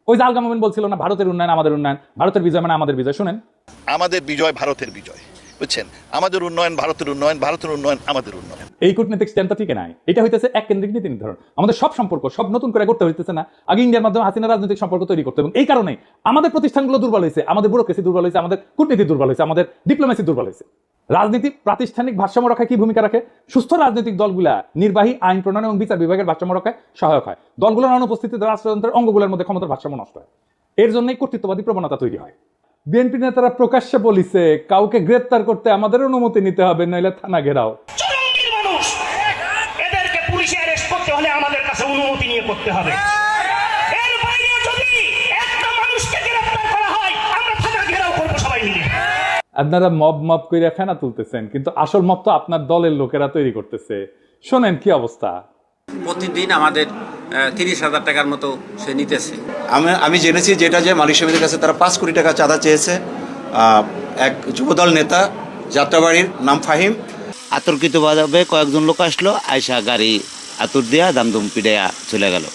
ওই যে আলগা মোমেন বলছিল না ভারতের উন্নয়ন আমাদের উন্নয়ন, ভারতের বিজয় মানে আমাদের বিজয়। শুনেন, আমাদের বিজয় ভারতের বিজয়, বুঝছেন? আমাদের উন্নয়ন ভারতের উন্নয়ন, ভারতের উন্নয়ন আমাদের উন্নয়ন। এই কূটনৈতিক স্ট্যান্ডটা ঠিক নাই। এটা হইতেছে এক কেন্দ্রিক নীতি নির্ধারণ। আমাদের সব সম্পর্ক সব নতুন করে করতে হইতেছে না, আগে ইন্ডিয়ার মাধ্যমে হাসিনা রাজনৈতিক সম্পর্ক তৈরি করতে, এবং এই কারণে আমাদের প্রতিষ্ঠানগুলো দুর্বল হয়েছে, আমাদের ব্যুরোক্রেসি দুর্বল হয়েছে, আমাদের কূটনীতি দুর্বল হয়েছে, আমাদের ডিপ্লোমেসি দুর্বল হয়েছে। রাজনীতি প্রাতিষ্ঠানিক ভারসাম্য রক্ষায় কি ভূমিকা রাখে? সুস্থ রাজনৈতিক দলগুলা নির্বাহী, আইন প্রণয়ন এবং বিচার বিভাগের ভারসাম্য রক্ষায় সহায়ক হয়। দলগুলোর অনুপস্থিতিতে রাষ্ট্রযন্ত্রের অঙ্গগুলোর মধ্যে ক্ষমতার ভারসাম্য নষ্ট হয়। এর জন্যই কর্তৃত্ববাদী প্রবণতা তৈরি হয়। বিএনপি নেতারা প্রকাশ্যে বলিছে কাউকে গ্রেপ্তার করতে আমাদের অনুমতি নিতে হবে, নইলে থানা ঘেরাও। এদেরকে পুলিশে অ্যারেস্ট করতে হলে আমাদের কাছে অনুমতি নিয়ে করতে হবে। এর বাইরে যদি একটা মানুষকে গ্রেফতার করা হয় আমরা থানা ঘেরাও করব সবাই মিলে। আপনারা মব কইরা ফেনা তুলতেছেন, কিন্তু আসল মব তো আপনার দলের লোকেরা তৈরি করতেছে। শোনেন কি অবস্থা। প্রতিদিন আমাদের 30,000 টাকার মতো সে নিতেছে। আমি জেনেছি যেটা যে মালিক সমিতির কাছে তারা 5 কোটি টাকা চাঁদা চেয়েছে। এক যুবদল নেতা যাত্রাবাড়ির নাম ফাহিম, আতর্কিতভাবে কয়েকজন লোক আসলো, আয়সা গাড়ি আতুর দিয়া দামদম পিড়াইয়া চলে গেল।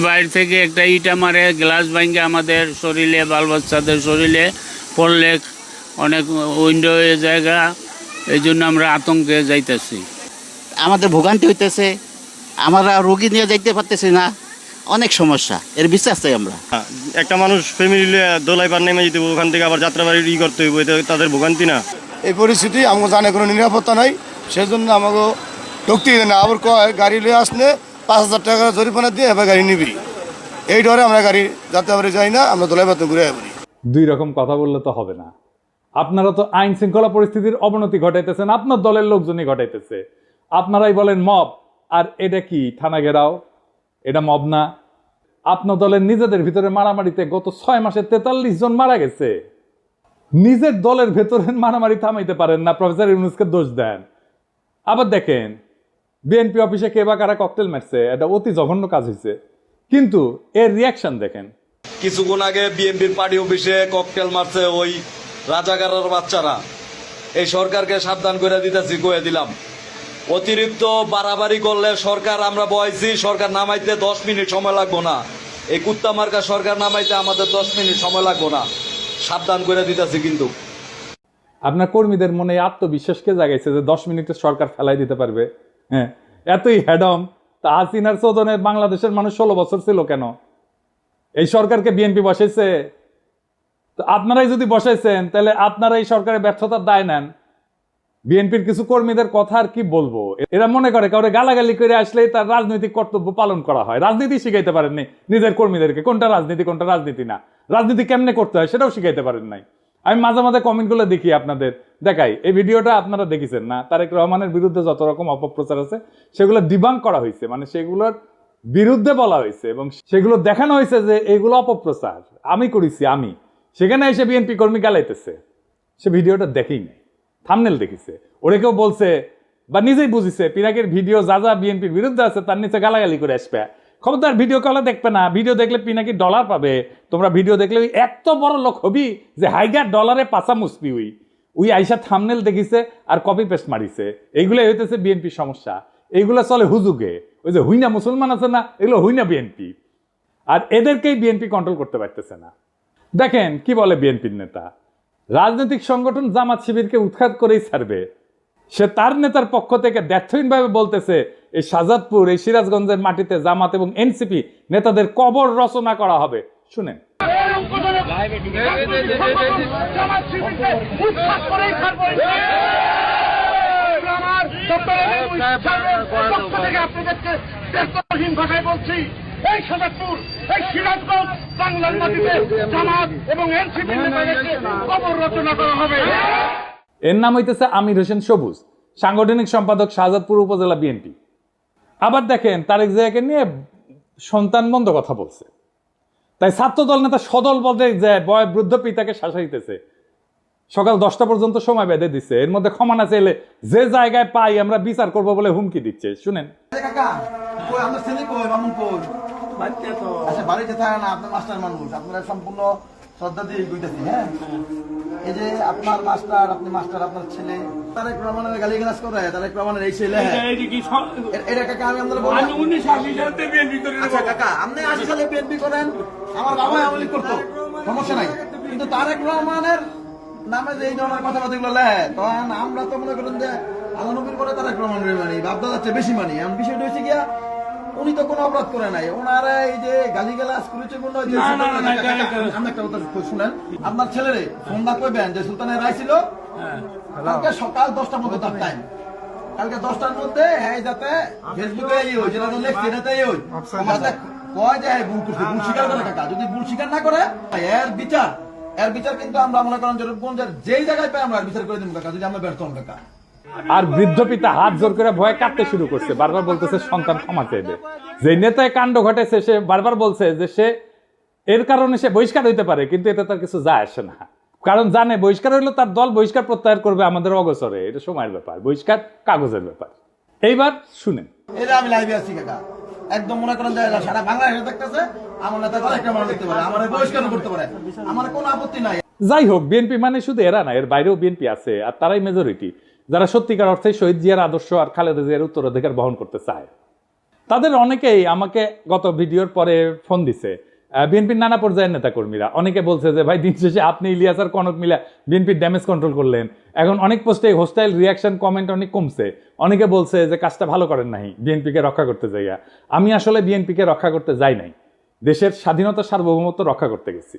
বাইরে থেকে একটা ইটা মারে, গ্লাস ভাঙ্গে আমাদের শরীরে, বাল বাচ্চাদের শরীরে পড়লে অনেক উইন্ডো জায়গা, এই জন্য আমরা আতঙ্কে যাইতেছি। আমাদের ভোগান্তি হইতেছে, আমরা রোগী নিয়ে যাইতে পারতেছি না, অনেক সমস্যা। এর বিশ্বাস চাই আমরা। একটা মানুষ ফ্যামিলি দোলাইবার নেমে যেতে ওখান থেকে আবার যাত্রাবাড়ি করতে হইব, এটা তাদের ভোগান্তি না। এই পরিস্থিতি আমাকে জানে কোনো নিরাপত্তা নাই, সেজন্য আমাকে ঢুকতে না। আবার কয় গাড়ি লিয়ে আসলে 5,000 টাকা জরিমানা দিয়ে এবার গাড়ি নিবি, এই ডরে আমরা গাড়ি যাত্রাবাড়ি যাই না, আমরা দোলাইবার ঘুরে আসবি। দুই রকম কথা বললে তো হবে না। আপনারা তো আইন শৃঙ্খলা পরিস্থিতির অবনতি ঘটাইতেছেন, আপনার দলের লোকজনই ঘটাইতেছে। আপনারাই বলেন মব, আর এটা কি থানা ঘেরাও? এটা মব না। আপনার দলের নিজেদের ভিতরে মারামারিতে গত 6 মাসে 43 জন মারা গেছে। নিজের দলের ভেতরে মারামারি থামাইতে পারেন না, প্রফেসর ইউনূসকে দোষ দেন। আবার দেখেন বিএনপি অফিসে কে বা কারা ককটেল মারছে, এটা অতি জঘন্য কাজ হয়েছে, কিন্তু এর রিয়াকশন দেখেন। কিছুক্ষণ আগে বিএনপির পার্টি অফিসে ককটেল মারছে ওই রাজাকারের বাচ্চারা। এই সরকারকে সাবধান করে দিতেছি, কয়ে দিলাম অতিরিক্ত বাড়াবাড়ি করলে সরকার আমরা বয়সি, সরকার নামাইতে 10 মিনিট সময় লাগবো না। এই কুত্তা মার্কা সরকার নামাইতে আমাদের 10 মিনিট সময় লাগবো না, সাবধান করে দিতেছি। কিন্তু আপনার কর্মীদের মনে আত্মবিশ্বাসকে জাগাইছে যে 10 মিনিটে সরকার ফেলাই দিতে পারবে। হ্যাঁ, এতই হেডম তা হাসিনার চোদনে বাংলাদেশের মানুষ 16 বছর ছিল কেন? এই সরকারকে বিএনপি বসাইছে। তো আপনারাই যদি বসাইছেন তাহলে আপনারা এই সরকারের ব্যর্থতার দায় নেন। বিএনপির কিছু কর্মীদের কথা আর কি বলবো, এরা মনে করে কাউরে গালাগালি করে আসলেই তার রাজনৈতিক কর্তব্য পালন করা হয়। রাজনীতি শিখাইতে পারেননি নিজের কর্মীদেরকে, কোনটা রাজনীতি কোনটা রাজনীতি না, রাজনীতি কেমনে করতে হয় সেটাও শিখাইতে পারেন নাই। আমি মাঝে মাঝে কমেন্টগুলো দেখি, আপনাদের দেখাই। এই ভিডিওটা আপনারা দেখেছেন না? তারেক রহমানের বিরুদ্ধে যত রকম অপপ্রচার আছে সেগুলো ডিবাঙ্ক করা হয়েছে, মানে সেগুলোর বিরুদ্ধে বলা হয়েছে এবং সেগুলো দেখানো হয়েছে যে এগুলো অপপ্রচার আমি করেছি। আমি সেখানে এসে বিএনপি কর্মী গালাইতেছে, সে ভিডিওটা দেখেই নাই, থাম্বনেল দেখিছে। ওরে কেউ বলছে বা নিজেই বুঝিছে পিনাকির ভিডিও যা যা বিএনপির বিরুদ্ধে আছে তার নিচে গালাগালি করে আসবে। খবরদার ভিডিও কলে দেখবে না, ভিডিও দেখলে পিনাকি ডলার পাবে। তোমরা ভিডিও দেখলে ওই এত বড় লোক হবি যে হাইগার ডলারে পাচা মুসবি। ওই আইসা থাম্বনেল দেখিছে আর কপি পেস্ট মারিছে। এইগুলোই হইতেছে বিএনপির সমস্যা। এইগুলো চলে হুজুগে। ওই যে হুইনা মুসলমান আছে না, এগুলো হুইনা বিএনপি, আর এদেরকেই বিএনপি কন্ট্রোল করতে পারতেছে না। দেখেন কি বলে বিএনপির নেতা, রাজনৈতিক সংগঠন জামাত শিবিরকে উৎখাত করেই ছাড়বে। সে তার নেতার পক্ষ থেকে দ্ব্যর্থহীনভাবে বলতেছে এই শাহজাদপুর, এই সিরাজগঞ্জের মাটিতে জামাত এবং এনসিপি নেতাদের কবর রচনা করা হবে। শুনেন, এই শাহজাদপুর, এই সিরাজগঞ্জ, বাংলার মাটিতে জামাত এবং এনসিপি নেতাদেরকে কবর রচনা করা হবে। এর নাম হইতেছে আমির হোসেন সবুজ, সাংগঠনিক সম্পাদক শাহজাদপুর উপজেলা বিএনপি। আবার দেখেন তারেক জিয়াকে নিয়ে সন্তান বন্ধ কথা বলছে, তাই ছাত্রদল নেতা সদল বলতে যায় বৃদ্ধ পিতাকে শাসাইতেছে। সকাল 10টা পর্যন্ত সময় বেঁধে দিচ্ছে, এর মধ্যে ক্ষমা না চাইলে যে জায়গায় পাই আমরা বিচার করব বলে হুমকি দিচ্ছে। শুনেন, বাড়িতে থাকে না, আপনার মাস্টার মানুষ, আপনারা সম্পূর্ণ শ্রদ্ধা দিয়ে কইতাছি, হ্যাঁ? এই যে আপনার মাস্টার, আপনি মাস্টার, আপনার ছেলে তারেক রহমানের গালিগালাজ করে, তারেক রহমানের এই ছেলে, এটা কাকা আমি আপনাদের বললাম। আচ্ছা কাকা, আপনি 80 সালে বিএনপি করেন, আমার বাবা আওয়ামী লীগ করতো, সমস্যা নাই, কিন্তু তারেক রহমানের নামে যে এই ধরনের কথাবার্তা গুলো লেখে, তখন আমরা তো মনে করেন যে আল্লাহ নবীর পরে তারেক রহমানের মানি, বাপদাদার চেয়ে বেশি মানি। এখন বিষয়টা হচ্ছে গিয়া উনি তো কোনো অপরাধ করে নাই, ওনারা এই যে গালিগালাজ করেছে বললো যে আমি একটা কথা শুনেন, আপনার ছেলেরে ফোন না কইবেন যে সুলতানের রায় ছিল কালকে সকাল 10টার মধ্যে তার টাইম, কালকে 10টার মধ্যে হ্যাঁ যাতে ফেসবুকে যেটা লেখছে এটাতে যাতে কয় যে ভুল করছে, ভুল স্বীকার করে কাকা। যদি ভুল স্বীকার না করে এর বিচার কিন্তু আমরা মনে করেন যেই জায়গায় পাই আমরা বিচার করে দিব কাকা, যদি আমরা ব্যর্থ হন কাকা। আর বৃদ্ধ পিতা হাত জোর করে ভয়ে কাঁদতে শুরু করছে, বারবার বলতেছে সন্তান ক্ষমা চাইবে। যে নেতায় কাণ্ড ঘটেছে সে বারবার বলছে যে সে এর কারণে সে বহিষ্কার হইতে পারে, কিন্তু এতে তার কিছু যায় আসে না, কারণ জানে বহিষ্কার হইলে তার দল বহিষ্কার প্রত্যাহার করবে আমাদের অগোচরে, এটা সময়ের ব্যাপার, বহিষ্কার কাগজের ব্যাপার। এইবার শুনেন, এটা আমি লাইভে আছি কাকা, একদম মনে করেন যে সারা বাংলাদেশে দেখতেছে আমার নেতা একটা মানুষ দেখতে পারে, আমার বহিষ্কার করতে পারে, আমার কোনো আপত্তি নাই। যাই হোক, বিএনপি মানে শুধু এরা না, এর বাইরেও বিএনপি আছে, আর তারাই মেজরিটি যারা সত্যিকার অর্থে শহীদ জিয়ার আদর্শ আর খালেদা জিয়ার উত্তরাধিকার বহন করতে চায়। তাদের অনেকেই আমাকে গত ভিডিওর পরে ফোন দিছে, বিএনপির নানা পর্যায়ের নেতাকর্মীরা অনেকে বলছে যে ভাই দিন শেষে আপনি ইলিয়াস আর কনক মিলা বিএনপির ড্যামেজ কন্ট্রোল করলেন, এখন অনেক পোস্টে হোস্টাইল রিয়াকশন কমেন্ট অনেক কমছে, অনেকে বলছে যে কাজটা ভালো করেন নাই বিএনপিকে রক্ষা করতে যাইয়া। আমি আসলে বিএনপিকে রক্ষা করতে যাই নাই, দেশের স্বাধীনতা সার্বভৌমত্ব রক্ষা করতে গেছি,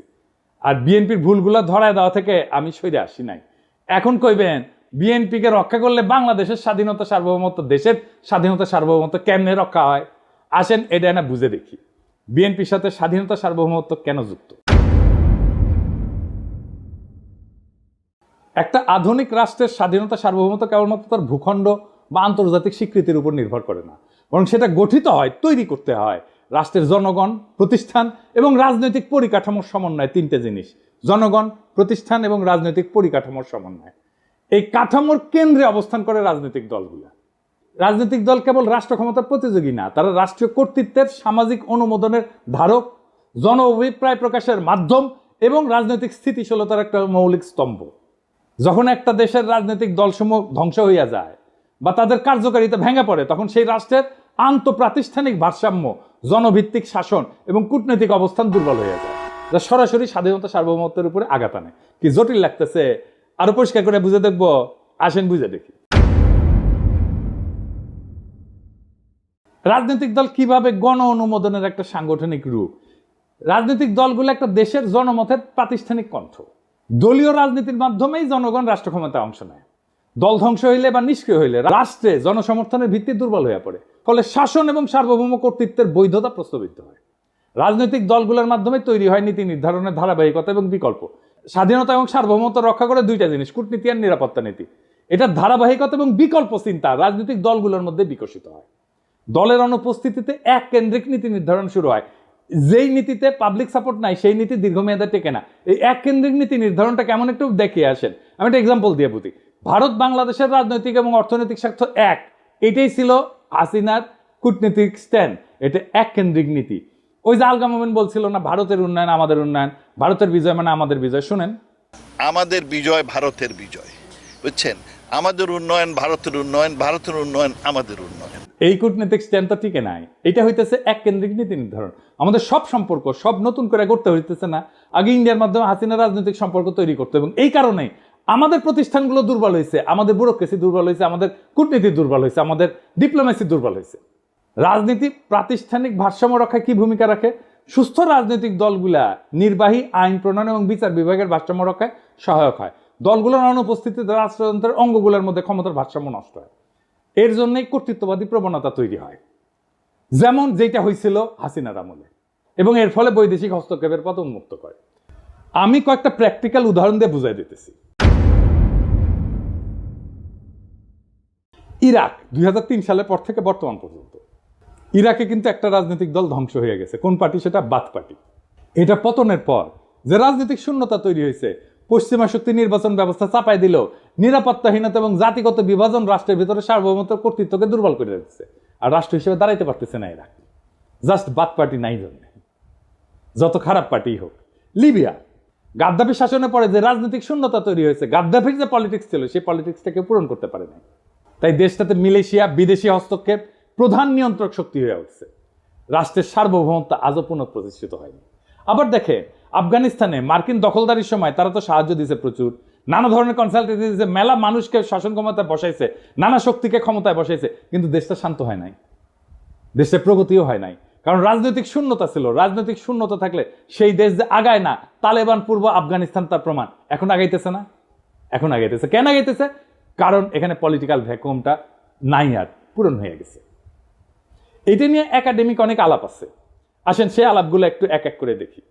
আর বিএনপির ভুলগুলো ধরায় দেওয়া থেকে আমি সরে আসি নাই। এখন কইবেন বিএনপিকে রক্ষা করলে বাংলাদেশের স্বাধীনতা সার্বভৌমত্ব, দেশের স্বাধীনতা সার্বভৌমত্ব কেমনে রক্ষা হয়? আসেন এটা না বুঝে দেখি বিএনপির সাথে স্বাধীনতা সার্বভৌমত্ব কেন যুক্ত। একটা আধুনিক রাষ্ট্রের স্বাধীনতা সার্বভৌমত্ব কেবলমাত্র তার ভূখণ্ড বা আন্তর্জাতিক স্বীকৃতির উপর নির্ভর করে না, বরং সেটা গঠিত হয়, তৈরি করতে হয় রাষ্ট্রের জনগণ, প্রতিষ্ঠান এবং রাজনৈতিক পরিকাঠামোর সমন্বয়। তিনটে জিনিস, জনগণ, প্রতিষ্ঠান এবং রাজনৈতিক পরিকাঠামোর সমন্বয়। এই কাঠামোর কেন্দ্রে অবস্থান করে রাজনৈতিক দলগুলা। রাজনৈতিক দল কেবল রাষ্ট্র ক্ষমতার প্রতিযোগী না, তারা রাষ্ট্রীয় কর্তৃত্বের সামাজিক অনুমোদনের ধারক, জন অভিপ্রায় প্রকাশের মাধ্যম এবং রাজনৈতিক স্থিতিশীলতার একটা মৌলিক স্তম্ভ। যখন একটা দেশের রাজনৈতিক দলসমূহ ধ্বংস হইয়া যায় বা তাদের কার্যকারিতা ভেঙে পড়ে, তখন সেই রাষ্ট্রের আন্তঃপ্রাতিষ্ঠানিক ভারসাম্য, জনভিত্তিক শাসন এবং কূটনৈতিক অবস্থান দুর্বল হয়ে যায়, যা সরাসরি স্বাধীনতা সার্বভৌমত্বের উপরে আঘাত আনে। কি জটিল লাগতেছে? আরো পরিষ্কার করে বুঝে দেখবো, আসেন বুঝে দেখি। রাজনৈতিক দল কিভাবে গণ অনুমোদনের একটা সাংগঠনিক রূপ। রাজনৈতিক দলগুলো একটা দেশের জনমতের প্রাতিষ্ঠানিক কণ্ঠ। দলীয় রাজনীতির মাধ্যমেই জনগণ রাষ্ট্র ক্ষমতায় অংশ নেয়। দল ধ্বংস হইলে বা নিষ্ক্রিয় হইলে রাষ্ট্রে জনসমর্থনের ভিত্তি দুর্বল হয়ে পড়ে, ফলে শাসন এবং সার্বভৌম কর্তৃত্বের বৈধতা প্রশ্নবিদ্ধ হয়। রাজনৈতিক দলগুলোর মাধ্যমে তৈরি হয় নীতি নির্ধারণের ধারাবাহিকতা এবং বিকল্প। স্বাধীনতা এবং সার্বভৌমত্ব রক্ষা করে দুইটা জিনিস, কূটনীতি আর নিরাপত্তা নীতি। এটার ধারাবাহিকতা এবং বিকল্প চিন্তা রাজনৈতিক দলগুলোর মধ্যে বিকশিত হয়। দলের অনুপস্থিতিতে এক কেন্দ্রিক নীতি নির্ধারণ শুরু হয়। যেই নীতিতে পাবলিক সাপোর্ট নাই সেই নীতি দীর্ঘমেয়াদে টেকে না। এই এক কেন্দ্রিক নীতি নির্ধারণটা কেমন একটু দেখিয়ে আসেন। আমি একটা এক্সাম্পল দিয়ে বুঝি। ভারত বাংলাদেশের রাজনৈতিক এবং অর্থনৈতিক স্বার্থ এক, এটাই ছিল হাসিনার কূটনৈতিক স্ট্যান্ড। এটা এক কেন্দ্রিক নীতি। ওই যে আলগা মোমেন বলছিল না, ভারতের উন্নয়ন আমাদের উন্নয়ন, ভারতের বিজয় মানে আমাদের বিজয়। শুনেন, আমাদের বিজয় ভারতের বিজয়, বুঝছেন? আমাদের উন্নয়ন ভারতের উন্নয়ন, ভারতের উন্নয়ন আমাদের উন্নয়ন। এই কূটনৈতিক স্ট্যান্ড তো টিকে নাই। এটা হইতেছে এক কেন্দ্রিক নীতি নির্ধারণ। আমাদের সব সম্পর্ক সব নতুন করে করতে হইতেছে না, আগে ইন্ডিয়ার মাধ্যমে হাসিনা রাজনৈতিক সম্পর্ক তৈরি করতে, এবং এই কারণে আমাদের প্রতিষ্ঠানগুলো দুর্বল হয়েছে, আমাদের ব্যুরোক্রেসি দুর্বল হয়েছে, আমাদের কূটনীতি দুর্বল হয়েছে, আমাদের ডিপ্লোমেসি দুর্বল হয়েছে। রাজনীতি প্রাতিষ্ঠানিক ভারসাম্য রক্ষায় কি ভূমিকা রাখে? সুস্থ রাজনৈতিক দলগুলা নির্বাহী, আইন প্রণয়ন এবং বিচার বিভাগের ভারসাম্য রক্ষায় সহায়ক হয়। দলগুলোর অনুপস্থিতিতে রাষ্ট্রযন্ত্রের অঙ্গগুলোর মধ্যে ক্ষমতার ভারসাম্য নষ্ট হয়। এর জন্যই কর্তৃত্ববাদী প্রবণতা তৈরি হয়, যেমন যেটা হয়েছিল হাসিনার আমলে, এবং এর ফলে বৈদেশিক হস্তক্ষেপের পথ উন্মুক্ত করে। আমি কয়েকটা প্র্যাকটিক্যাল উদাহরণ দিয়ে বুঝাই দিতেছি। ইরাক 2003 সালের পর থেকে বর্তমান পর্যন্ত ইরাকে কিন্তু একটা রাজনৈতিক দল ধ্বংস হয়ে গেছে। কোন পার্টি? সেটা বাথ পার্টি। এটা পতনের পর যে রাজনৈতিক শূন্যতা তৈরি হয়েছে, পশ্চিমা শক্তি নির্বাচন ব্যবস্থা চাপাই দিল, নিরাপত্তাহীনতা এবং জাতিগত বিভাজন রাষ্ট্রের ভিতরে সার্বভৌমত্ব কর্তৃত্বকে দুর্বল করে দিচ্ছে, আর রাষ্ট্র হিসেবে দাঁড়াইতে পারতেছে না ইরাক। জাস্ট বাথ পার্টি নাই জন্য, যত খারাপ পার্টি হোক। লিবিয়া গাদ্দাফি শাসনের পরে যে রাজনৈতিক শূন্যতা তৈরি হয়েছে, গাদ্দাফির যে পলিটিক্স ছিল সেই পলিটিক্সটাকে পূরণ করতে পারে না। তাই দেশটাতে মিলেশিয়া, বিদেশি হস্তক্ষেপ প্রধান নিয়ন্ত্রক শক্তি হয়ে উঠছে। রাষ্ট্রের সার্বভৌমত্ব আজও পুনঃপ্রতিষ্ঠিত হয়নি। আবার দেখে আফগানিস্তানে মার্কিন দখলদারির সময় তারা তো সাহায্য দিয়েছে প্রচুর, নানা ধরনের কনসালটেন্সি দিয়েছে, মেলা মানুষকে শাসন ক্ষমতায় বসাইছে, নানা শক্তিকে ক্ষমতায় বসাইছে, কিন্তু দেশটা শান্ত হয় নাই, দেশে প্রগতিও হয় নাই, কারণ রাজনৈতিক শূন্যতা ছিল। রাজনৈতিক শূন্যতা থাকলে সেই দেশ যে আগায় না, তালেবান পূর্ব আফগানিস্তান তার প্রমাণ। এখন আগাইতেছে না, এখন আগাইতেছে। কেন আগাইতেছে? কারণ এখানে পলিটিক্যাল ভ্যাকুয়ামটা নাই, আর পূরণ হয়ে গেছে। এটা নিয়ে একাডেমিক অনেক আলাপ আছে, আসেন সেই আলাপগুলো একটু এক এক করে দেখি।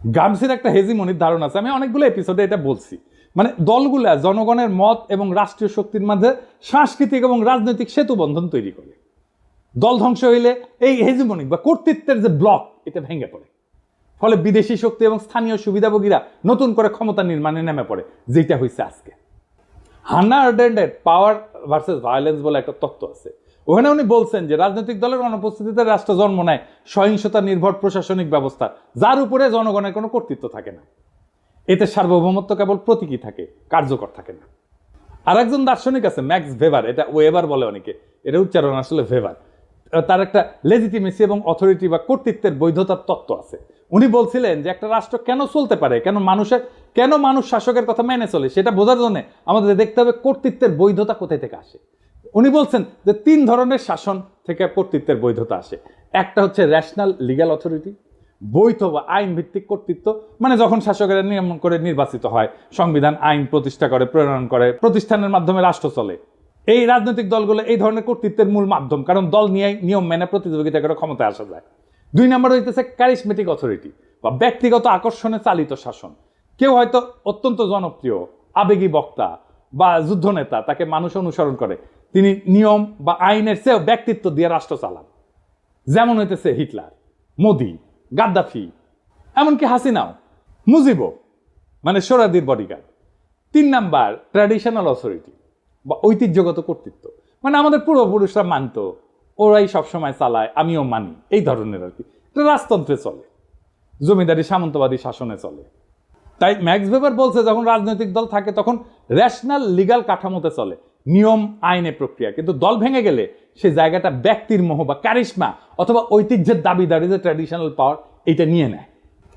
গামসির একটা হেজিমনির ধারণা আছে, আমি অনেকগুলো এপিসোডে এটা বলছি। মানে দলগুলা জনগণের মত এবং রাষ্ট্রীয় শক্তির মাঝে সাংস্কৃতিক এবং রাজনৈতিক সেতু বন্ধন তৈরি করে। দল ধ্বংস হইলে এই হেজিমনিক বা কর্তৃত্বের যে ব্লক, এটা ভেঙে পড়ে। ফলে বিদেশি শক্তি এবং স্থানীয় সুবিধাভোগীরা নতুন করে ক্ষমতা নির্মাণে নেমে পড়ে, যেটা হয়েছে আজকে। হান্না আরেন্ডের পাওয়ার ভার্সেস ভায়োলেন্স বলে একটা তত্ত্ব আছে। ওখানে উনি বলছেন যে রাজনৈতিক দলের অনুপস্থিতিতে রাষ্ট্র জন্ম নেয় সহিংসতা নির্ভর প্রশাসনিক ব্যবস্থা, যার উপরে জনগণের কোনো কর্তৃত্ব থাকে না। এতে সার্বভৌমত্ব কেবল প্রতীকী থাকে, কার্যকর থাকে না। আর একজন দার্শনিক আছে ম্যাক্স ভেবার, এটা ওয়েবার বলে অনেকে, এটা উচ্চারণ আসলে ভেবার। তার একটা লেজিটিমেসি এবং অথরিটি বা কর্তৃত্বের বৈধতার তত্ত্ব আছে। উনি বলছিলেন যে একটা রাষ্ট্র কেন চলতে পারে, কেন মানুষ শাসকের কথা মেনে চলে, সেটা বোঝার জন্য আমাদের দেখতে হবে কর্তৃত্বের বৈধতা কোথায় থেকে আসে। উনি বলছেন যে 3 ধরনের শাসন থেকে কর্তৃত্বের বৈধতা আসে। একটা হচ্ছে ন্যাশনাল লিগ্যাল অথরিটি, বৈধ বা আইন ভিত্তিক কর্তৃত্ব, মানে যখন শাসকেরা নিয়ম করে নির্বাচিত হয়, সংবিধান আইন প্রতিষ্ঠা করে, প্রণয়ন করে, প্রতিষ্ঠানের মাধ্যমে রাষ্ট্র চলে। এই রাজনৈতিক দলগুলো এই ধরনের কর্তৃত্বের মূল মাধ্যম, কারণ দল নিয়ে নিয়ম মেনে প্রতিযোগিতা করে ক্ষমতায় আসা যায়। 2 নম্বর হইতেছে ক্যারিসমেটিক অথরিটি বা ব্যক্তিগত আকর্ষণে চালিত শাসন। কেউ হয়তো অত্যন্ত জনপ্রিয়, আবেগী বক্তা বা যুদ্ধনেতা, তাকে মানুষ অনুসরণ করে, তিনি নিয়ম বা আইনের চেয়েও ব্যক্তিত্ব দিয়ে রাষ্ট্র চালান। যেমন হইতেছে হিটলার, মোদি, গাদ্দাফি, এমনকি হাসিনাও, মুজিবও, মানে সোহরাওয়ার্দীর বডিগার্ড। 3 নাম্বার ট্র্যাডিশনাল অথরিটি বা ঐতিহ্যগত কর্তৃত্ব, মানে আমাদের পূর্বপুরুষরা মানত, ওরাই সবসময় চালায়, আমিও মানি, এই ধরনের আর কি। এটা রাজতন্ত্রে চলে, জমিদারি সামন্তবাদী শাসনে চলে। তাই ম্যাক্স ভেবার বলছে যখন রাজনৈতিক দল থাকে তখন রেশনাল লিগ্যাল কাঠামোতে চলে, নিয়ম আইনে প্রক্রিয়া। কিন্তু দল ভেঙে গেলে সেই জায়গাটা ব্যক্তির মোহ বা ক্যারিশমা অথবা ঐতিহ্যের দাবিদারি, যে ট্র্যাডিশনাল পাওয়ার, এটা নিয়ে নেয়।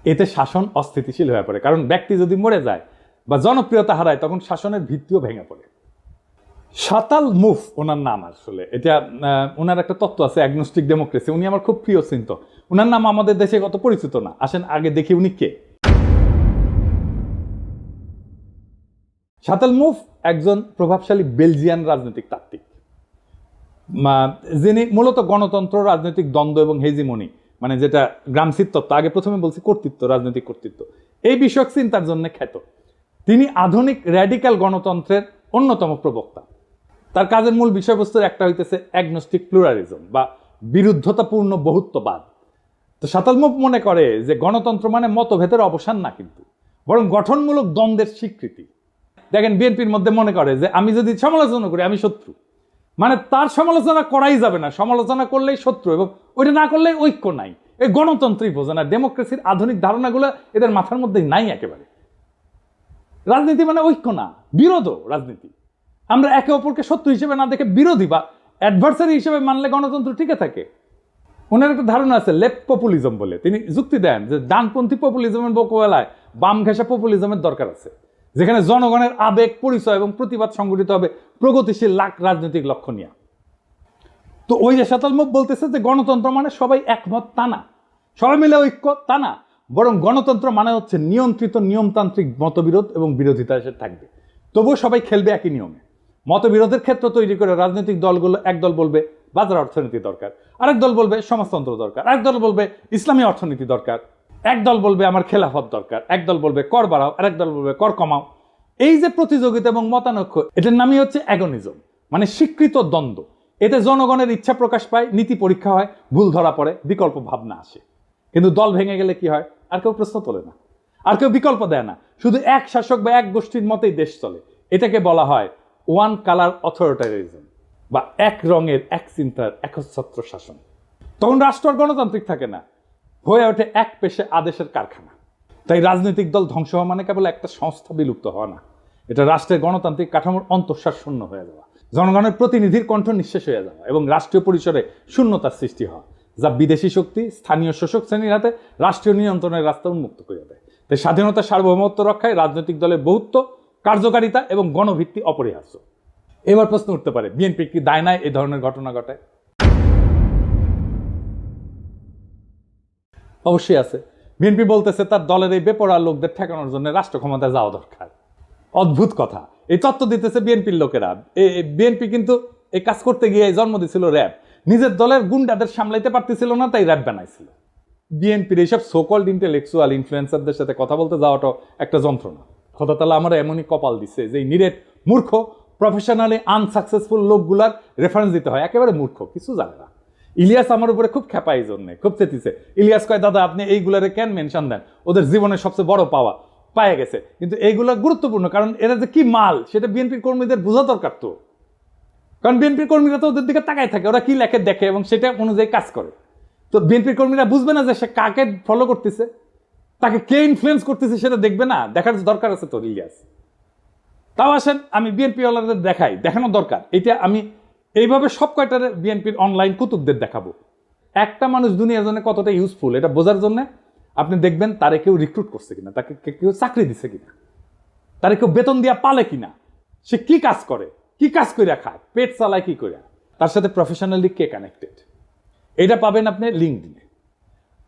এতে শাসন অস্থিতিশীল হয়ে পড়ে, কারণ ব্যক্তি যদি মরে যায় বা জনপ্রিয়তা হারায় তখন শাসনের ভিত্তিও ভেঙে পড়ে। শাতাল মুফ ওনার নাম, আসলে এটা ওনার একটা তত্ত্ব আছে অ্যাগনোস্টিক ডেমোক্রেসি। উনি আমার খুব প্রিয় চিন্ত। ওনার নাম আমাদের দেশে কত পরিচিত না, আসেন আগে দেখি উনি কে। শাতাল মুফ একজন প্রভাবশালী বেলজিয়ান রাজনৈতিক তাত্ত্বিক, যিনি মূলত গণতন্ত্র, রাজনৈতিক দ্বন্দ্ব এবং হেজিমনি, মানে যেটা গ্রামসির তত্ত্ব, আগে প্রথমে বলছি কর্তৃত্ব, রাজনৈতিক কর্তৃত্ব, এই বিষয়ক চিন্তার জন্য খ্যাত। তিনি আধুনিক র্যাডিক্যাল গণতন্ত্রের অন্যতম প্রবক্তা। তার কাজের মূল বিষয়বস্তুর একটা হইতেছে অ্যাগনোস্টিক প্লুরালিজম বা বিরুদ্ধতাপূর্ণ বহুত্ববাদ। তো শাতাল মুফ মনে করে যে গণতন্ত্র মানে মতভেদের অবসান না, কিন্তু বরং গঠনমূলক দ্বন্দ্বের স্বীকৃতি। দেখেন বিএনপির মধ্যে মনে করে যে আমি যদি সমালোচনা করি আমি শত্রু, মানে তার সমালোচনা করাই যাবে না, সমালোচনা করলেই শত্রু, এবং ওইটা না করলে ঐক্য নাই। এই গণতন্ত্রই বোঝে না, ডেমোক্রেসির আধুনিক ধারণাগুলো এদের মাথার মধ্যে নাই একেবারে। রাজনীতি মানে ঐক্য না, বিরোধও রাজনীতি। আমরা একে অপরকে শত্রু হিসেবে না দেখে বিরোধী বা অ্যাডভার্সারি হিসেবে মানলে গণতন্ত্র টিকে থাকে। ওনার একটা ধারণা আছে লেফট পপুলিজম বলে। তিনি যুক্তি দেন যে ডানপন্থী পপুলিজমের মোকাবেলায় বাম ঘেঁষা পপুলিজমের দরকার আছে, যেখানে জনগণের আবেগ, পরিচয় এবং প্রতিবাদ সংগঠিত হবে প্রগতিশীল রাজনৈতিক লক্ষ্য নিয়ে। তো ওই যে শাতাল মুফ বলতেছে যে গণতন্ত্র মানে সবাই একমত তা না, সবাই মিলে ঐক্য তা না, বরং গণতন্ত্র মানে হচ্ছে নিয়ন্ত্রিত নিয়মতান্ত্রিক মতবিরোধ এবং বিরোধিতা এসে থাকবে, তবুও সবাই খেলবে একই নিয়মে। মতবিরোধের ক্ষেত্র তৈরি করে রাজনৈতিক দলগুলো, এক দল বলবে বাজার অর্থনীতি দরকার, আরেক দল বলবে সমাজতন্ত্র দরকার, আরেক দল বলবে ইসলামী অর্থনীতি দরকার, এক দল বলবে আমার খেলাফত দরকার, এক দল বলবে কর বাড়াও, আরেক দল বলবে কর কমাও। এই যে প্রতিযোগিতা এবং মতানৈক্য, এটার নামই হচ্ছে অ্যাগনিজম, মানে স্বীকৃত দ্বন্দ্ব। এতে জনগণের ইচ্ছা প্রকাশ পায়, নীতি পরীক্ষা হয়, ভুল ধরা পড়ে, বিকল্প ভাবনা আসে। কিন্তু দল ভেঙে গেলে কি হয়? আর কেউ প্রশ্ন তোলে না, আর কেউ বিকল্প দেয় না, শুধু এক শাসক বা এক গোষ্ঠীর মতেই দেশ চলে। এটাকে বলা হয় ওয়ান কালার অথরিটারিজম বা এক রঙের এক চিন্তার একচ্ছত্র শাসন। তখন রাষ্ট্র আর গণতান্ত্রিক থাকে না, হয়ে ওঠে এক পেশে আদেশের কারখানা। তাই রাজনৈতিক দল ধ্বংস হওয়া মানে কেবল একটা সংস্থা বিলুপ্ত হওয়া না, এটা রাষ্ট্রের গণতান্ত্রিক কাঠামোর অন্তঃসার শূন্য হয়ে যাওয়া, জনগণের প্রতিনিধির কণ্ঠ নিঃশেষ হয়ে যাওয়া এবং রাষ্ট্রীয় পরিসরে শূন্যতার সৃষ্টি হওয়া, যা বিদেশি শক্তি স্থানীয় শোষক শ্রেণীর হাতে রাষ্ট্রীয় নিয়ন্ত্রণের রাস্তা উন্মুক্ত করে দেয়। তাই স্বাধীনতা সার্বভৌমত্ব রক্ষায় রাজনৈতিক দলের বহুত্ব, কার্যকারিতা এবং গণভিত্তি অপরিহার্য। এবার প্রশ্ন উঠতে পারে, বিএনপি কি দায় নাই এই ধরনের ঘটনা ঘটায়? অবশ্যই আছে। বিএনপি বলতেছে তার দলের এই বেপরোয়া লোকদের ঠেকানোর জন্য রাষ্ট্র ক্ষমতায় যাওয়া দরকার। অদ্ভুত কথা, এই তত্ত্ব দিতেছে বিএনপির লোকেরা। বিএনপি কিন্তু এই কাজ করতে গিয়ে জন্ম দিছিল র্যাব, নিজের দলের গুন্ডাদের সামলাইতে পারতেছিল না, তাই র্যাব বানাইছিল। বিএনপির এইসব সোকল্ড ইন্টেলেকচুয়াল ইনফ্লুয়েন্সারদের সাথে কথা বলতে যাওয়াটাও একটা যন্ত্রণা। খোদা তাআলা আমরা এমনই কপাল দিচ্ছে যে নিরেট মূর্খ প্রফেশনালি আনসাকসেসফুল লোকগুলার রেফারেন্স দিতে হয়, একেবারে মূর্খ, কিছু জানে না। ইলিয়াস আমার উপরে খুব খেপা, এই জন্যে খুব চেতিছে। ইলিয়াস কয়, দাদা আপনি এইগুলারে কেন মেনশন দেন, ওদের জীবনের সবচেয়ে বড় পাওয়া পায়ে গেছে, কিন্তু এইগুলো গুরুত্বপূর্ণ, কারণ এরা যে কি মাল সেটা বিএনপির কর্মীদের বোঝা দরকার। তো কারণ বিএনপির কর্মীরা তো ওদের দিকে তাকায় থাকে, ওরা কি লেখে দেখে এবং সেটা অনুযায়ী কাজ করে। তো বিএনপির কর্মীরা বুঝবে না যে সে কাকে ফলো করতেছে, তাকে কে ইনফ্লুয়েন্স করতেছে, সেটা দেখবে না, দেখার দরকার আছে তো ইলিয়াস। তাও আসেন আমি বিএনপি ওয়ালাদের দেখানো দরকার, এটা আমি এইভাবে সব কয়টার বিএনপির অনলাইন কুতুবদের দেখাবো। একটা মানুষ দুনিয়ার জন্য কতটা ইউজফুল এটা বোঝার জন্য আপনি দেখবেন তারে কেউ রিক্রুট করছে কিনা, তাকে কেউ চাকরি দিছে কিনা, তারে কেউ বেতন দিয়া পালে কিনা, সে কি কাজ করে, কি কাজ করে খায়, পেট চালায় কি করে, তার সাথে প্রফেশনালি কে কানেক্টেড, এটা পাবেন আপনি লিঙ্কডইনে।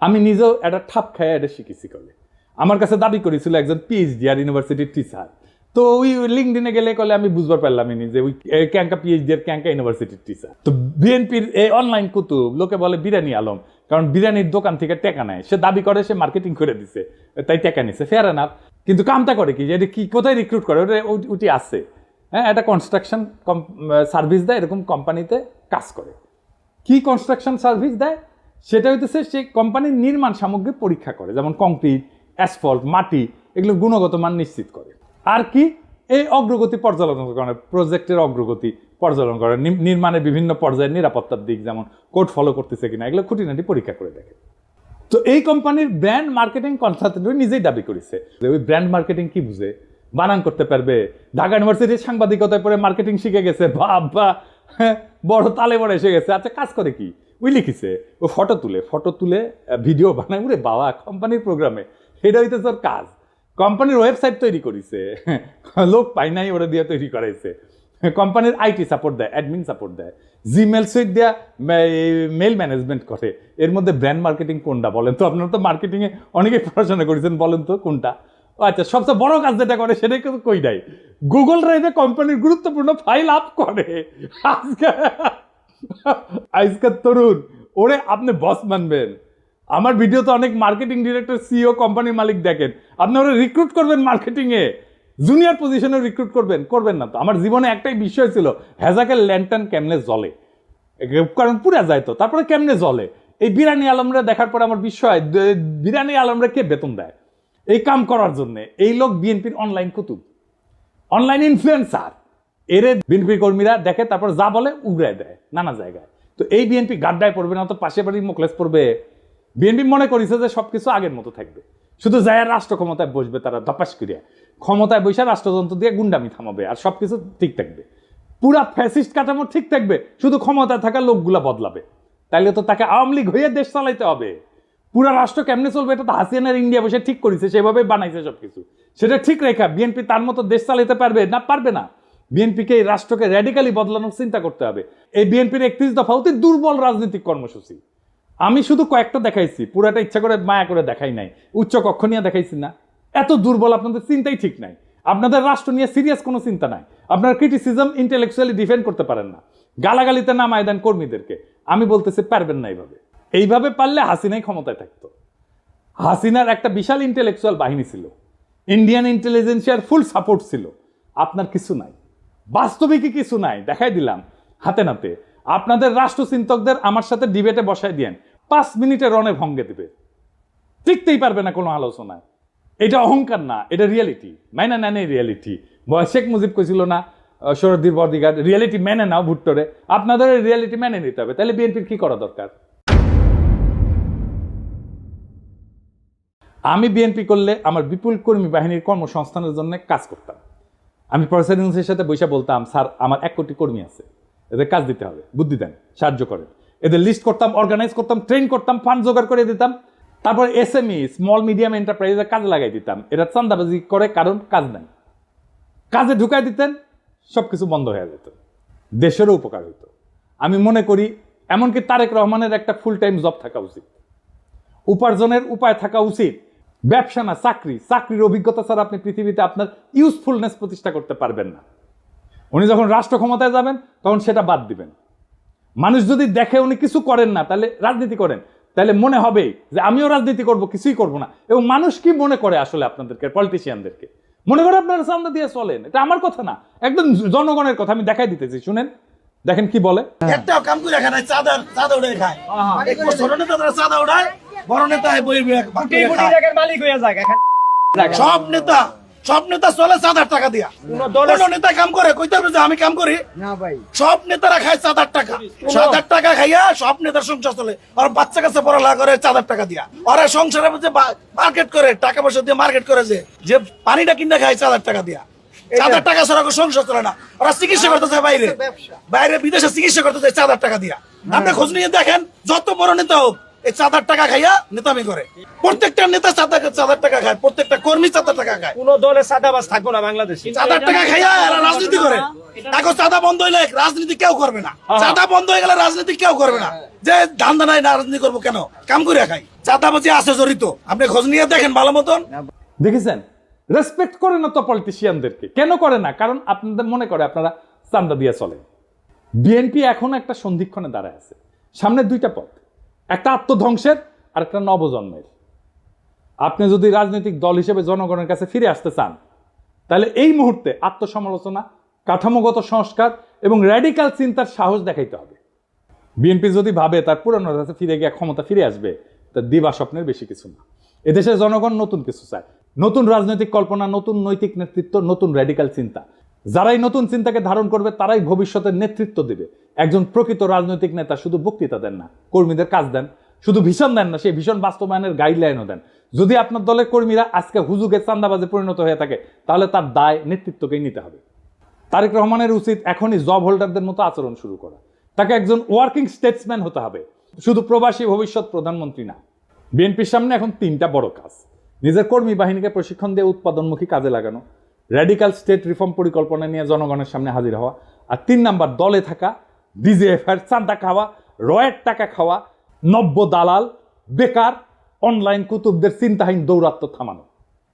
আমি নিজেও একটা ঠাপ খায় এটা শিখেছি। করলে আমার কাছে দাবি করেছিল একজন পিএইচডি আর ইউনিভার্সিটির টিচার, তো ওই লিঙ্কডইনে গেলে কলে আমি বুঝবার পারলাম যে ওই ক্যাঙ্কা পিএইচডি আর ক্যাঙ্কা ইউনিভার্সিটির টিচার। তো বিএনপির এই অনলাইন কুতুব লোকে বলে বিরিয়ানি আলম, কারণ বিরিয়ানির দোকান থেকে টেকা নেয়, সে দাবি করে সে মার্কেটিং করে দিছে তাই টেকা নিছে, ফেয়ার এনাফ। কিন্তু কামটা করে কি, যে কি কোথায় রিক্রুট করে, ওটা ওটি আছে, হ্যাঁ, একটা কনস্ট্রাকশন সার্ভিস দেয়, এরকম কোম্পানিতে কাজ করে। কি কনস্ট্রাকশন সার্ভিস দেয় সেটা হইতেছে সে কোম্পানির নির্মাণ সামগ্রী পরীক্ষা করে, যেমন কংক্রিট, অ্যাসফল্ট, মাটি, এগুলো গুণগত মান নিশ্চিত করে। আর কি, এই অগ্রগতি পর্যালোচনা করে, প্রজেক্টের অগ্রগতি পর্যালোচনা করে, নির্মাণের বিভিন্ন পর্যায়ের নিরাপত্তার দিক যেমন কোড ফলো করতেছে কিনা, এগুলো খুঁটিনাটি পরীক্ষা করে দেখে। তো এই কোম্পানির ব্র্যান্ড মার্কেটিং কনসালটেন্ট নিজেই দাবি করেছে যে ওই ব্র্যান্ড মার্কেটিং কি বুঝে, বানান করতে পারবে, ঢাকা ইউনিভার্সিটির সাংবাদিকতায় পড়ে মার্কেটিং শিখে গেছে, বাবা বড় তালে বড় এসে গেছে। আচ্ছা কাজ করে কি, ওই লিখিছে ও ফটো তুলে ভিডিও বানায়, উরে বাবা কোম্পানির প্রোগ্রামে, এটা হইতেছে ওর কাজ। কোম্পানির ওয়েবসাইট তৈরি করেছে, লোক পাই নাই, ওরা দিয়ে তৈরি করাইছে। কোম্পানির আইটি সাপোর্ট দেয়, অ্যাডমিন সাপোর্ট দেয়, জিমেল সুইট দেয়া মেল ম্যানেজমেন্ট করে। এর মধ্যে ব্র্যান্ড মার্কেটিং কোনটা বলেন তো? আপনারা তো মার্কেটিংয়ে অনেকেই পড়াশোনা করেছেন, বলেন তো কোনটা? আচ্ছা, সবচেয়ে বড় কাজ যেটা করে সেটাই কিন্তু কই নাই, গুগল ড্রাইভে কোম্পানির গুরুত্বপূর্ণ ফাইল আপ করে। আজকের তরুণ ওরে আপনি বস মানবেন? আমার ভিডিও তো অনেক মার্কেটিং ডিরেক্টর, সিইও, কোম্পানির মালিক দেখেন, আপনি ওরা রিক্রুট করবেন মার্কেটিংয়ে, জুনিয়র পজিশনে রিক্রুট করবেন না তো। আমার জীবনে একটাই বিষয় ছিল, হ্যাজাকের ল্যান্টার্ন কেমনে জ্বলে, কারণ পুরা যায় তো, তারপরে কেমনে জ্বলে। এই বিরানি আলমরা দেখার পর আমার বিষয়, বিরানি আলমরা কে বেতন দেয় এই কাম করার জন্য? এই লোক বিএনপির অনলাইন কুতুব, অনলাইন ইনফ্লুয়েন্সার। এরে বিএনপি কর্মীরা দেখে, তারপর যা বলে উগড়ায় দেয় নানা জায়গায়। তো এই বিএনপি গাড্ডায় পড়বে না তো পাশে বাড়ি মোকলেস পড়বে। বিএনপি মনে করেছে যে সবকিছু আগের মতো থাকবে, শুধু যায় রাষ্ট্র ক্ষমতায় বসবে, তারা ধপাস করিয়া ক্ষমতায় বসে রাষ্ট্রযন্ত্র দিয়ে গুন্ডামি থামাবে, আর সবকিছু ঠিক থাকবে, পুরা ফ্যাসিস্ট কাঠামো ঠিক থাকবে, শুধু ক্ষমতায় থাকা লোকগুলা বদলাবে। তাইলে তো তাকে আওয়ামী লীগ হয়ে দেশ চালাইতে হবে। পুরা রাষ্ট্র কেমনে চলবে এটা তো হাসিনার ইন্ডিয়া বসে ঠিক করেছে, সেভাবে বানাইছে সবকিছু। সেটা ঠিক রেখা বিএনপি তার মতো দেশ চালাইতে পারবে না? পারবে না। বিএনপিকে এই রাষ্ট্রকে র্যাডিক্যালি বদলানোর চিন্তা করতে হবে। এই বিএনপির 31 দফা অতি দুর্বল রাজনৈতিক কর্মসূচি। আমি শুধু কয়েকটা দেখাইছি, পুরাটা ইচ্ছা করে মায়া করে দেখাই নাই। উচ্চ কক্ষ নিয়ে দেখাইছি না? এত দুর্বল, আপনাদের চিন্তাই ঠিক নাই, আপনাদের রাষ্ট্র নিয়ে সিরিয়াস কোনো চিন্তা নাই, আপনার ক্রিটিসিজম ইন্টেলেকচুয়ালি ডিফেন্ড করতে পারেন না, গালাগালিতে নামায় দেন কর্মীদেরকে। আমি বলতেছি পারবেন না এইভাবে পারলে হাসিনাই ক্ষমতায় থাকতো। হাসিনার একটা বিশাল ইন্টেলেকচুয়াল বাহিনী ছিল, ইন্ডিয়ান ইন্টেলিজেন্সিয়ার ফুল সাপোর্ট ছিল। আপনার কিছু নাই, বাস্তবিকই কিছু নাই, দেখাই দিলাম হাতে নাতে। আপনাদের রাষ্ট্রচিন্তকদের আমার সাথে ডিবেটে বসায় দিয়েন, 5 মিনিটে রণে ভঙ্গে দেবে, টিকতেই পারবে না কোনো আলোচনায়। এটা অহংকার না, এটা রিয়েলিটি, মাইনা নেন এই রিয়েলিটি। শেখ মুজিব কইছিল না শরদ্দীর বদিগার, রিয়েলিটি মেনে নাও ভুট্টোরে। আপনাদের রিয়েলিটি মেনে নিতে হবে, তাহলে বিএনপির কি করা দরকার? আমি বিএনপি করলে আমার বিপুল কর্মী বাহিনীর কর্মসংস্থানের জন্য কাজ করতাম। আমি প্রফেসর ইউনূসের সাথে বসে বলতাম, স্যার আমার 1 কোটি কর্মী আছে, এদের কাজ দিতে হবে, বুদ্ধি দেন, সাহায্য করেন। এদের লিস্ট করতাম, অর্গানাইজ করতাম, ট্রেন করতাম, ফান্ড জোগাড় করে দিতাম। তারপর SME স্মল মিডিয়াম এন্টারপ্রাইজে কাজে লাগাই দিতাম। এরা চান্দাবাজি করে কারণ কাজ নাই, কাজে ঢুকাই দিতেন, সবকিছু বন্ধ হয়ে যেত, দেশেরও উপকার হতো। আমি মনে করি এমনকি তারেক রহমানের একটা ফুল টাইম জব থাকা উচিত, উপার্জনের উপায় থাকা উচিত। ব্যবসা না চাকরি, চাকরির অভিজ্ঞতা ছাড়া আপনি পৃথিবীতে আপনার ইউজফুলনেস প্রতিষ্ঠা করতে পারবেন না। উনি যখন রাষ্ট্র ক্ষমতায় যাবেন তখন সেটা বাদ দিবেন। মানুষ যদি দেখে উনি কিছু করেন না, তাহলে রাজনীতি করেন, তাহলে মনে হবে যে আমিও রাজনীতি করব, কিছুই করব না। এবং মানুষ কি মনে করে আসলে আপনাদেরকে, পলিটিশিয়ানদেরকে মনে করে আপনারা চান্দা দিয়ে চলেন। এটা আমার কথা না, একদম জনগণের কথা। আমি দেখাই দিতেছি, শুনেন, দেখেন কি বলে। একটাও কাম করে খায় না, চাঁদা উড়ে খায়। ছোট নেতা চাঁদা উড়ায়, বড় নেতা মালিক হয়ে যায়। সব নেতা চলে 7,000 টাকা দিয়া। কোন নেতা কাম করে কইতে হবে যে আমি কাম করি না ভাই? সব নেতারা খায় 7,000 টাকা। 7,000 টাকা খাইয়া সব নেতার সংসার চলে। আর বাচ্চা কাছে পড়ালেখা করে 7,000 টাকা দিয়া। ওরা সংসারের মধ্যে মার্কেট করে, টাকা পয়সা দিয়ে মার্কেট করে, যে পানিটা কিনে খায় 7,000 টাকা দিয়া। 7,000 টাকা ছাড়া সংসার চলে না। ওরা চিকিৎসা করতে যায় বাইরে বিদেশে চিকিৎসা করতে যায় 7,000 টাকা দিয়া। আপনি খোঁজ নিয়ে দেখেন, যত বড় নেতা হোক এই 7,000 টাকা খাইয়া নেতামি করে। প্রত্যেকটা নেতা 7,000 টাকা খায়, প্রত্যেকটা কর্মী 7,000 টাকা খায়। কোন দলে সাদাবাজ থাকবো না বাংলাদেশে। 7,000 টাকা খাইয়া এরা রাজনীতি করে। এখন চাঁদা বন্ধ হইলে রাজনীতি কেউ করবে না। চাঁদা বন্ধ হয়ে গেলে রাজনীতি কেউ করবে না। যে ধান্দা নাই, না রাজনীতি করবো কেন? কাম করে খাই। চাঁদাবাজি আছে জড়িত, আপনি খোঁজ নিয়ে দেখেন ভালো মতন। দেখেছেন, রেসপেক্ট করে না তো পলিটিশিয়ানদেরকে। কেন করে না? কারণ আপনাদের মনে করে আপনারা চান্দা দিয়ে চলেন। বিএনপি এখন একটা সন্ধিক্ষণে দাঁড়ায় আছে। সামনে 2টা পথ, একটা আত্মধ্বংসের আর একটা নবজন্মের। আপনি যদি রাজনৈতিক দল হিসেবে জনগণের কাছে ফিরে আসতে চান, তাহলে এই মুহূর্তে আত্মসমালোচনা, কাঠামোগত সংস্কার এবং র্যাডিক্যাল চিন্তার সাহস দেখাইতে হবে। বিএনপি যদি ভাবে তার পুরনো কাছে ফিরে গিয়ে ক্ষমতা ফিরে আসবে, তার দিবা স্বপ্নের বেশি কিছু না। এদেশের জনগণ নতুন কিছু চায়, নতুন রাজনৈতিক কল্পনা, নতুন নৈতিক নেতৃত্ব, নতুন র্যাডিক্যাল চিন্তা। যারাই নতুন চিন্তাকে ধারণ করবে তারাই ভবিষ্যতের নেতৃত্ব দেবে। একজন প্রকৃত রাজনৈতিক নেতা শুধু বক্তৃতা দেন না, কর্মীদের কাজ দেন। শুধু ভীষণ দেন না, সেই ভীষণ বাস্তবায়নের গাইডলাইনও দেন। যদি আপনার দলের কর্মীরা আজকে হুজুগে চান্দাবাজে পরিণত হয়ে থাকে, তাহলে তার দায় নেতৃত্বকেই নিতে হবে। তারেক রহমানের উচিত এখনই জব হোল্ডারদের মতো আচরণ শুরু করা। তাকে একজন ওয়ার্কিং স্টেটসম্যান হতে হবে, শুধু প্রবাসী ভবিষ্যৎ প্রধানমন্ত্রী না। বিএনপির সামনে এখন 3টা বড় কাজ: নিজের কর্মী বাহিনীকে প্রশিক্ষণ দিয়ে উৎপাদনমুখী কাজে লাগানো, র্যাডিক্যাল স্টেট রিফর্ম পরিকল্পনা নিয়ে জনগণের সামনে হাজির হওয়া, আর 3 নাম্বার দলে থাকা ডিজিএফআই চাঁদা খাওয়া, রয়ের টাকা খাওয়া, নব্য দালাল, বেকার, অনলাইন কুতুবদের চিন্তাহীন দৌরাত্ম্য থামানো।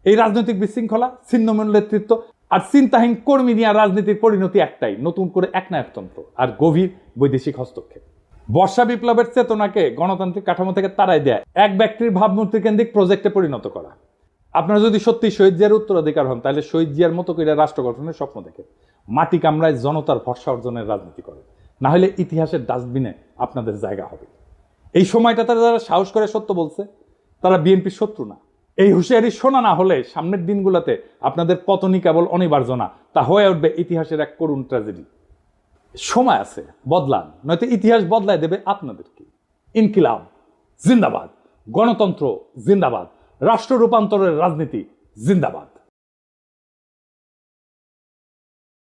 এই রাজনৈতিক বিশৃঙ্খলা, ছিন্নমূল নেতৃত্ব আর চিন্তাহীন কর্মী নিয়ে রাজনীতির পরিণতি একটাই, নতুন করে একনায়কতন্ত্র আর গভীর বৈদেশিক হস্তক্ষেপ। বর্ষা বিপ্লবের চেতনাকে গণতান্ত্রিক কাঠামো থেকে তাড়াই দেয় এক ব্যক্তির ভাবমূর্তি কেন্দ্রিক প্রজেক্টে পরিণত করা। আপনারা যদি সত্যি শহীদ জিয়ার উত্তরাধিকার হন, তাহলে শহীদ জিয়ার মতো করে রাষ্ট্র গঠনের স্বপ্ন দেখে মাটি কামড়ায় জনতার ভরসা অর্জনের রাজনীতি করে, না হলে ইতিহাসের ডাস্টবিনে আপনাদের জায়গা হবে। এই সময়টাতে যারা সাহস করে সত্য বলছে, তারা বিএনপির শত্রু না। এই হুঁশিয়ারি শোনা না হলে সামনের দিনগুলোতে আপনাদের পতনই কেবল অনিবার্য না, তা হয়ে উঠবে ইতিহাসের এক করুণ ট্র্যাজেডি। সময় আছে, বদলান, নয়তো ইতিহাস বদলায় দেবে আপনাদেরকে। ইনকিলাব জিন্দাবাদ, গণতন্ত্র জিন্দাবাদ, রাষ্ট্র রূপান্তরের রাজনীতি জিন্দাবাদ।